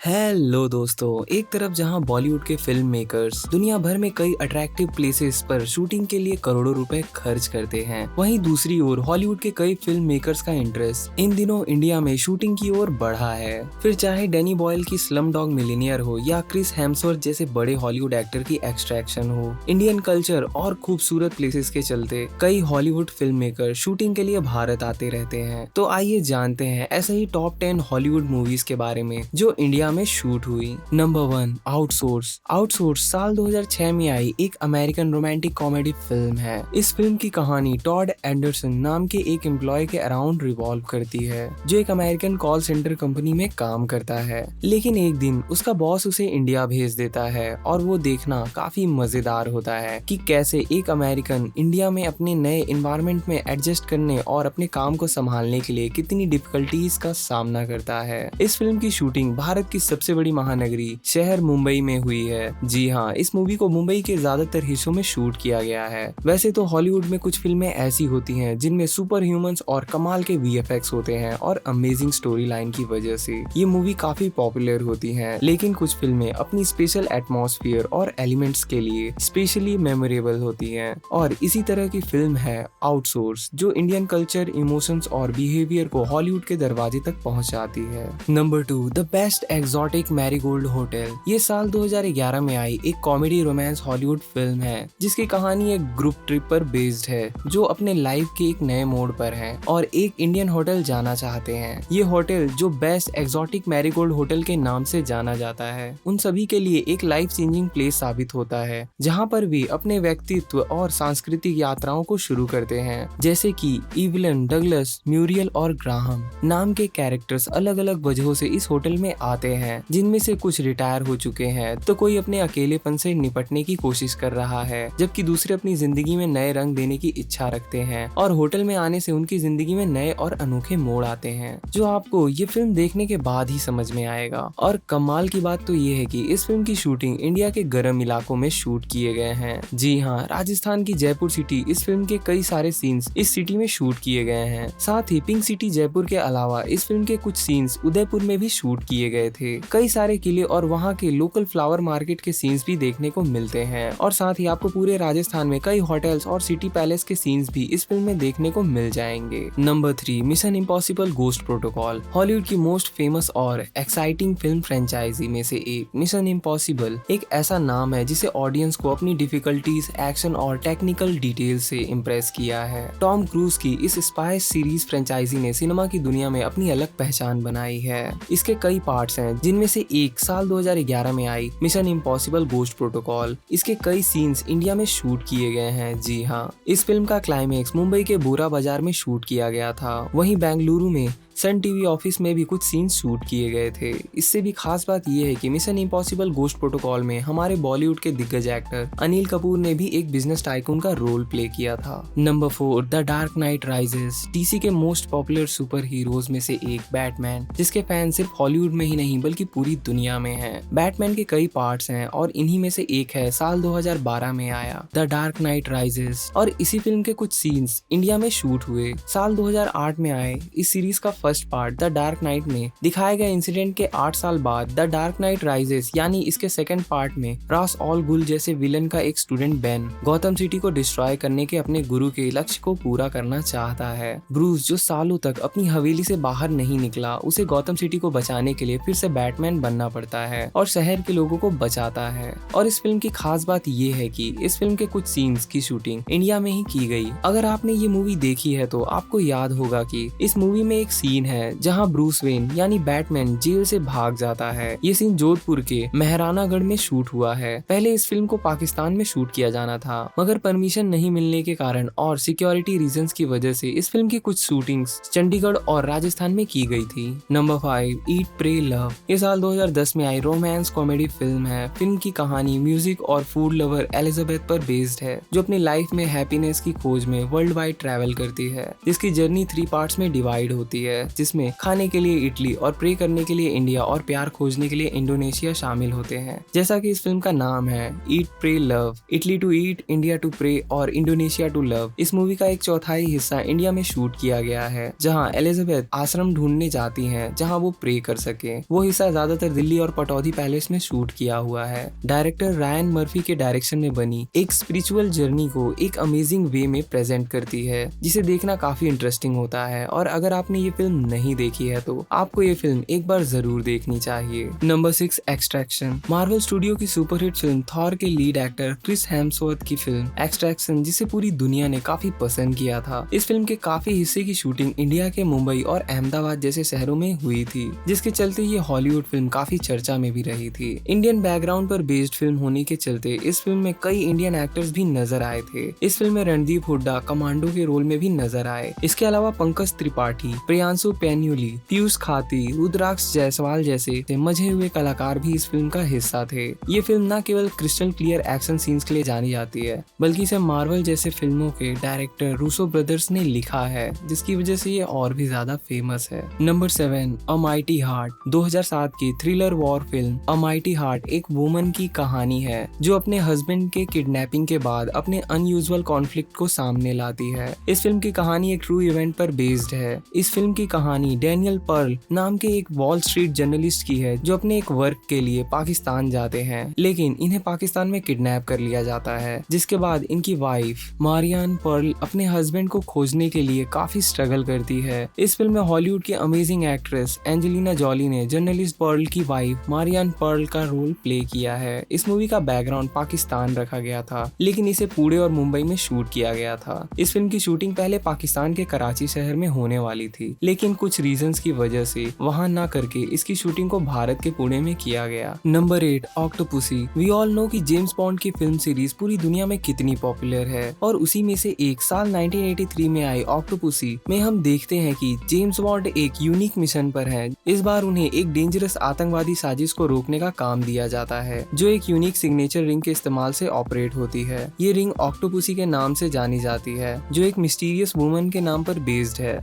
Hello दोस्तों, एक तरफ जहां बॉलीवुड के फिल्म मेकर्स दुनिया भर में कई अट्रैक्टिव प्लेसेस पर शूटिंग के लिए करोड़ों रुपए खर्च करते हैं, वहीं दूसरी ओर हॉलीवुड के कई फिल्म मेकर्स का इंटरेस्ट इन दिनों इंडिया में शूटिंग की ओर बढ़ा है। फिर चाहे डैनी बॉयल की स्लम डॉग मिलियनेयर हो या क्रिस हेम्सवर्थ जैसे बड़े हॉलीवुड एक्टर की एक्सट्रैक्शन हो, इंडियन कल्चर और खूबसूरत प्लेसेस के चलते कई हॉलीवुड फिल्म मेकर शूटिंग के लिए भारत आते रहते हैं। तो आइए जानते हैं ऐसे ही टॉप 10 हॉलीवुड मूवीज के बारे में जो इंडिया में शूट हुई। Number 1, outsource. आउटसोर्स साल 2006 में आई एक अमेरिकन रोमांटिक कॉमेडी फिल्म है। इस फिल्म की कहानी टॉड एंडरसन नाम के एक एम्प्लॉय के अराउंड रिवॉल्व करती है जो एक अमेरिकन कॉल सेंटर कंपनी में काम करता है, लेकिन एक दिन उसका बॉस उसे इंडिया भेज देता है और वो देखना काफी मजेदार होता है कि कैसे एक अमेरिकन इंडिया में अपने नए एनवायरनमेंट में एडजस्ट करने और अपने काम को संभालने के लिए कितनी डिफिकल्टीज का सामना करता है। इस फिल्म की शूटिंग भारत की सबसे बड़ी महानगरी शहर मुंबई में हुई है। जी हाँ, इस मूवी को मुंबई के ज्यादातर हिस्सों में शूट किया गया है। वैसे तो हॉलीवुड में कुछ फिल्में ऐसी होती हैं जिनमें सुपर ह्यूमंस और कमाल के वीएफएक्स होते हैं और अमेजिंग स्टोरी लाइन की वजह से ये मूवी काफी पॉपुलर होती हैं, लेकिन कुछ फिल्में अपनी स्पेशल एटमॉस्फेयर और एलिमेंट्स के लिए स्पेशली मेमोरेबल होती हैं, और इसी तरह की फिल्म है आउटसोर्स जो इंडियन कल्चर, इमोशंस और बिहेवियर को हॉलीवुड के दरवाजे तक पहुंचाती है। Number 2, the best exotic marigold hotel. ये साल 2011 में आई एक कॉमेडी रोमांस हॉलीवुड फिल्म है जिसकी कहानी एक ग्रुप ट्रिप पर बेस्ड है जो अपने लाइफ के एक नए मोड़ पर है और एक इंडियन होटल जाना चाहते हैं। ये होटल जो बेस्ट एक्सोटिक मैरीगोल्ड होटल के नाम से जाना जाता है, उन सभी के लिए एक लाइफ चेंजिंग प्लेस साबित होता है जहाँ पर वे अपने व्यक्तित्व और सांस्कृतिक यात्राओं को शुरू करते हैं। जैसे कि इवलन, डगलस, म्यूरियल और ग्राहम नाम के कैरेक्टर्स अलग अलग वजहों से इस होटल में आते हैं, जिनमें से कुछ रिटायर हो चुके हैं तो कोई अपने अकेलेपन से निपटने की कोशिश कर रहा है, जबकि दूसरे अपनी जिंदगी में नए रंग देने की इच्छा रखते हैं और होटल में आने से उनकी जिंदगी में नए और अनोखे मोड़ आते हैं जो आपको ये फिल्म देखने के बाद ही समझ में आएगा। और कमाल की बात तो ये है कि इस फिल्म की शूटिंग इंडिया के गर्म इलाकों में शूट किए गए हैं। जी हाँ, राजस्थान की जयपुर सिटी इस फिल्म के कई सारे सीन्स इस सिटी में शूट किए गए हैं। साथ ही पिंक सिटी जयपुर के अलावा इस फिल्म के कुछ सीन्स उदयपुर में भी शूट किए गए थे। कई सारे किले और वहाँ के लोकल फ्लावर मार्केट के सीन्स भी देखने को मिलते हैं, और साथ ही आपको पूरे राजस्थान में कई होटल्स और सिटी पैलेस के सीन्स भी इस फिल्म में देखने को मिल जाएंगे। Number 3, mission impossible ghost protocol. Hollywood की मोस्ट फेमस और एक्साइटिंग फिल्म फ्रेंचाइजी में से एक मिशन इम्पॉसिबल एक ऐसा नाम है जिसे ऑडियंस को अपनी डिफिकल्टीज, एक्शन और टेक्निकल डिटेल से इम्प्रेस किया है। टॉम क्रूज की इस स्पाई सीरीज फ्रेंचाइजी ने सिनेमा की दुनिया में अपनी अलग पहचान बनाई है। इसके कई पार्ट्स हैं जिनमें से एक साल 2011 में आई मिशन इम्पॉसिबल गोस्ट प्रोटोकॉल। इसके कई सीन्स इंडिया में शूट किए गए हैं। जी हाँ, इस फिल्म का क्लाइमेक्स मुंबई के बोरा बाजार में शूट किया गया था। वहीं बेंगलुरु में सन टीवी ऑफिस में भी कुछ सीन्स शूट किए गए थे। इससे भी खास बात यह है कि मिशन इम्पॉसिबल गोस्ट प्रोटोकॉल में हमारे बॉलीवुड के दिग्गज एक्टर अनिल कपूर ने भी एक बिजनेस टाइकून का रोल प्ले किया था। Number 4, the dark night rises. DC के मोस्ट पॉपुलर सुपर हीरोज में से एक बैटमैन, जिसके फैन सिर्फ हॉलीवुड में ही नहीं बल्कि पूरी दुनिया में हैं। बैटमैन के कई पार्ट्स हैं और इन्हीं में से एक है साल 2012 में आया द डार्क नाइट राइजेस, और इसी फिल्म के कुछ सीन्स इंडिया में शूट हुए। साल 2008 में आए इस सीरीज का first part the dark night में दिखाए गए इंसिडेंट के 8 साल बाद द डार्क नाइट राइजेस यानी इसके सेकंड पार्ट में रास ऑल गुल जैसे विलन का एक स्टूडेंट बेन गौतम सिटी को डिस्ट्रॉय करने के अपने गुरु के लक्ष्य को पूरा करना चाहता है। ब्रूस जो सालों तक अपनी हवेली से बाहर नहीं निकला, उसे गौतम सिटी को बचाने के लिए फिर से बैटमैन बनना पड़ता है और शहर के लोगों को बचाता है। और इस फिल्म की खास बात ये है कि इस फिल्म के कुछ सीन्स की शूटिंग इंडिया में ही की गई। अगर आपने ये मूवी देखी है तो आपको याद होगा कि इस मूवी में एक सीन है जहां ब्रूस वेन यानी बैटमैन जेल से भाग जाता है। ये सीन जोधपुर के मेहरानागढ़ में शूट हुआ है। पहले इस फिल्म को पाकिस्तान में शूट किया जाना था, मगर परमिशन नहीं मिलने के कारण और सिक्योरिटी रीजंस की वजह से इस फिल्म की कुछ शूटिंग्स चंडीगढ़ और राजस्थान में की गई थी। नंबर 5, ईट प्रे लव। ये साल 2010 में आई रोमांस कॉमेडी फिल्म है। फिल्म की कहानी म्यूजिक और फूड लवर एलिजाबेथ पर बेस्ड है जो अपनी लाइफ में हैप्पीनेस की खोज में वर्ल्ड वाइड ट्रैवल करती है, जिसकी जर्नी 3 पार्ट्स में डिवाइड होती है। है, जिसमें खाने के लिए इटली और प्रे करने के लिए इंडिया और प्यार खोजने के लिए इंडोनेशिया शामिल होते हैं। जैसा कि इस फिल्म का नाम है, eat pray love, Italy to eat, India to pray और इंडोनेशिया टू लव। इस मूवी का एक चौथाई हिस्सा इंडिया में शूट किया गया है, जहां एलिजाबेथ आश्रम ढूंढने जाती हैं जहां वो प्रे कर सके। वो हिस्सा ज्यादातर दिल्ली और पटौदी पैलेस में शूट किया हुआ है। डायरेक्टर रायन मर्फी के डायरेक्शन में बनी एक स्पिरिचुअल जर्नी को एक अमेजिंग वे में प्रेजेंट करती है, जिसे देखना काफी इंटरेस्टिंग होता है। और अगर आपने ये फिल्म नहीं देखी है तो आपको ये फिल्म एक बार जरूर देखनी चाहिए। Number 6, extraction. मार्वल स्टूडियो की सुपरहिट फिल्म थॉर के लीड एक्टर क्रिस हेम्सवर्थ की फिल्म एक्सट्रैक्शन, जिसे पूरी दुनिया ने काफी पसंद किया था। इस फिल्म के काफी हिस्से की शूटिंग इंडिया के मुंबई और अहमदाबाद जैसे शहरों में हुई थी, जिसके चलते ये हॉलीवुड फिल्म काफी चर्चा में भी रही थी। इंडियन बैकग्राउंड पर बेस्ड फिल्म होने के चलते इस फिल्म में कई इंडियन एक्टर्स भी नजर आए थे। इस फिल्म में रणदीप हुड्डा कमांडो के रोल में भी नजर आए। इसके अलावा पंकज त्रिपाठी, प्रियांशु पेन्यूली, पीयूष खाती, रुद्राक्ष जायसवाल जैसे मजे हुए कलाकार भी इस फिल्म का हिस्सा थे। ये फिल्म न केवल क्रिस्टल क्लियर एक्शन सीन्स के लिए जानी जाती है, बल्कि इसे मार्वल जैसे फिल्मों के डायरेक्टर रूसो ब्रदर्स ने लिखा है, जिसकी वजह से ये और भी ज्यादा फेमस है। नंबर 7, अ माइटी हार्ट। 2007 की थ्रिलर वॉर फिल्म अ माइटी हार्ट एक वुमन की कहानी है जो अपने हस्बैंड के किडनैपिंग के बाद अपने अनयूजुअल कॉन्फ्लिक्ट को सामने लाती है। इस फिल्म की कहानी एक ट्रू इवेंट पर बेस्ड है। इस फिल्म की कहानी डैनियल पर्ल नाम के एक वॉल स्ट्रीट जर्नलिस्ट की है, जो अपने एक वर्क के लिए पाकिस्तान जाते हैं, लेकिन इन्हें पाकिस्तान में किडनैप कर लिया जाता है, जिसके बाद इनकी वाइफ मारियान पर्ल अपने हस्बैंड को खोजने के लिए काफी स्ट्रगल करती है। इस फिल्म में हॉलीवुड की अमेजिंग एक्ट्रेस एंजेलिना जॉली ने जर्नलिस्ट पर्ल की वाइफ मारियान पर्ल का रोल प्ले किया है। इस मूवी का बैकग्राउंड पाकिस्तान रखा गया था, लेकिन इसे पुणे और मुंबई में शूट किया गया था। इस फिल्म की शूटिंग पहले पाकिस्तान के कराची शहर में होने वाली थी, लेकिन कुछ रीजंस की वजह से वहां ना करके इसकी शूटिंग को भारत के पुणे में किया गया। Number 8, Octopussy. We all know कि जेम्स बॉन्ड की फिल्म सीरीज पूरी दुनिया में कितनी पॉपुलर है, और उसी में से एक साल 1983 में आई ऑक्टोपसी में हम देखते हैं कि जेम्स बॉन्ड एक यूनिक मिशन पर है। इस बार उन्हें एक डेंजरस आतंकवादी साजिश को रोकने का काम दिया जाता है, जो एक यूनिक सिग्नेचर रिंग के इस्तेमाल से ऑपरेट होती है। ये रिंग ऑक्टोपसी के नाम से जानी जाती है, जो एक मिस्टीरियस वुमन के नाम पर बेस्ड है।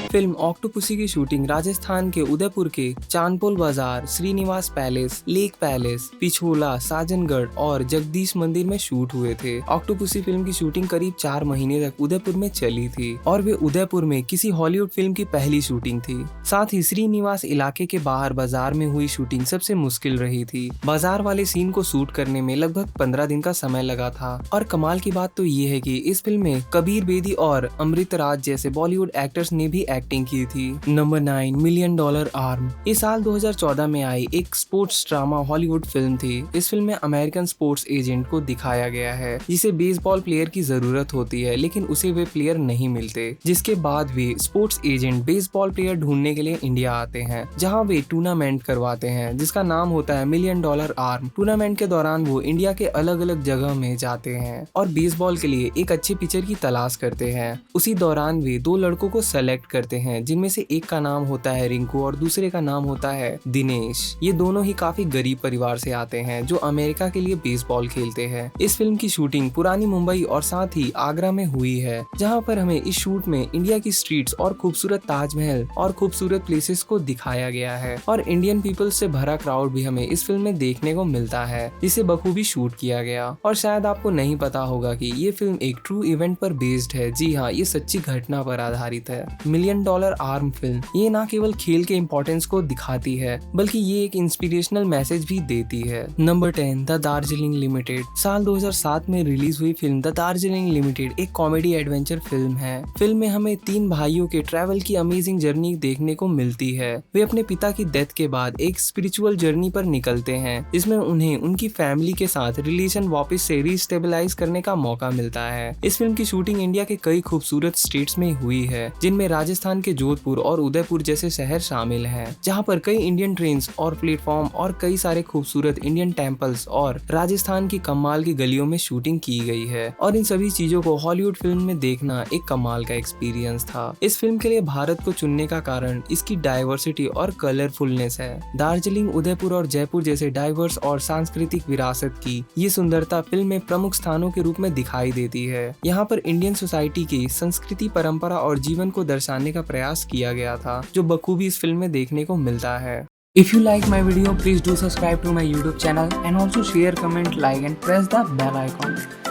फिल्म ऑक्टोपसी की शूटिंग राजस्थान के उदयपुर के चांदपोल बाजार, Shrinivas palace, lake palace, Pichola, Sajjangarh और जगदीश मंदिर में शूट हुए थे। ऑक्टोपसी फिल्म की शूटिंग करीब 4 महीने तक उदयपुर में चली थी, और वे उदयपुर में किसी हॉलीवुड फिल्म की पहली शूटिंग थी। साथ ही श्रीनिवास इलाके के बाहर बाजार में हुई शूटिंग सबसे मुश्किल रही थी। बाजार वाले सीन को शूट करने में लगभग 15 दिन का समय लगा था। और कमाल की बात तो ये है कि इस फिल्म में कबीर बेदी और अमृत राज जैसे बॉलीवुड एक्टर्स ने भी एक्टिंग की थी। Number 9, million dollar arm. इस साल 2014 में आई एक स्पोर्ट्स ड्रामा हॉलीवुड फिल्म थी। इस फिल्म में अमेरिकन स्पोर्ट्स एजेंट को दिखाया गया है, जिसे बेसबॉल प्लेयर की जरूरत होती है, लेकिन उसे वे प्लेयर नहीं मिलते, जिसके बाद वे स्पोर्ट्स एजेंट बेसबॉल प्लेयर ढूंढने के लिए इंडिया आते हैं, जहां वे टूर्नामेंट करवाते हैं जिसका नाम होता है मिलियन डॉलर आर्म। टूर्नामेंट के दौरान वो इंडिया के अलग अलग जगह में जाते हैं और बेसबॉल के लिए एक अच्छे पिचर की तलाश करते हैं। उसी दौरान वे 2 लड़कों को सेलेक्ट करते हैं, जिनमें से एक का नाम होता है रिंकू और दूसरे का नाम होता है दिनेश। ये दोनों ही काफी गरीब परिवार से आते हैं, जो अमेरिका के लिए बेसबॉल खेलते हैं। इस फिल्म की शूटिंग पुरानी मुंबई और साथ ही आगरा में हुई है, जहाँ पर हमें इस शूट में इंडिया की स्ट्रीट्स और खूबसूरत ताजमहल और खूबसूरत प्लेसेस को दिखाया गया है, और इंडियन पीपल्स से भरा क्राउड भी हमें इस फिल्म में देखने को मिलता है, जिसे बखूबी शूट किया गया। और शायद आपको नहीं पता होगा कि ये फिल्म एक ट्रू इवेंट पर बेस्ड है। जी हाँ, ये सच्ची घटना पर आधारित है। मिलियन डॉलर आर्म फिल्म ये ना केवल खेल के इम्पोर्टेंस को दिखाती है, बल्कि ये एक इंस्पिरेशनल मैसेज भी देती है। Number 10, the Darjeeling limited. साल 2007 में रिलीज हुई फिल्म द दार्जिलिंग लिमिटेड एक कॉमेडी एडवेंचर फिल्म है। फिल्म में हमें 3 भाइयों के ट्रैवल की अमेजिंग जर्नी देखने को मिलती है। वे अपने पिता की डेथ के बाद एक स्पिरिचुअल जर्नी पर निकलते हैं, जिसमें उन्हें उनकी फैमिली के साथ रिलेशन वापस से रीस्टेबलाइज करने का मौका मिलता है। इस फिल्म की शूटिंग इंडिया के कई खूबसूरत स्टेट्स में हुई है, जिनमें राजस्थान के जोधपुर और उदयपुर जैसे शहर शामिल हैं, जहां पर कई इंडियन ट्रेन्स और प्लेटफॉर्म और कई सारे खूबसूरत इंडियन टेम्पल्स और राजस्थान की कमाल की गलियों में शूटिंग की गई है। और इन सभी चीजों को हॉलीवुड फिल्म में देखना एक कमाल का एक्सपीरियंस था। इस फिल्म के लिए भारत को चुनने का कारण इसकी डाइवर्सिटी और कलरफुलनेस है। दार्जिलिंग, उदयपुर और जयपुर जैसे डाइवर्स और सांस्कृतिक विरासत की ये सुंदरता फिल्म में प्रमुख स्थानों के रूप में दिखाई देती है। यहाँ पर इंडियन सोसाइटी की संस्कृति, परंपरा और जीवन को दर्शा दर्शाने का प्रयास किया गया था, जो बखूबी इस फिल्म में देखने को मिलता है। If you like my video, please do subscribe to my YouTube channel and also share, comment, like and press the bell icon.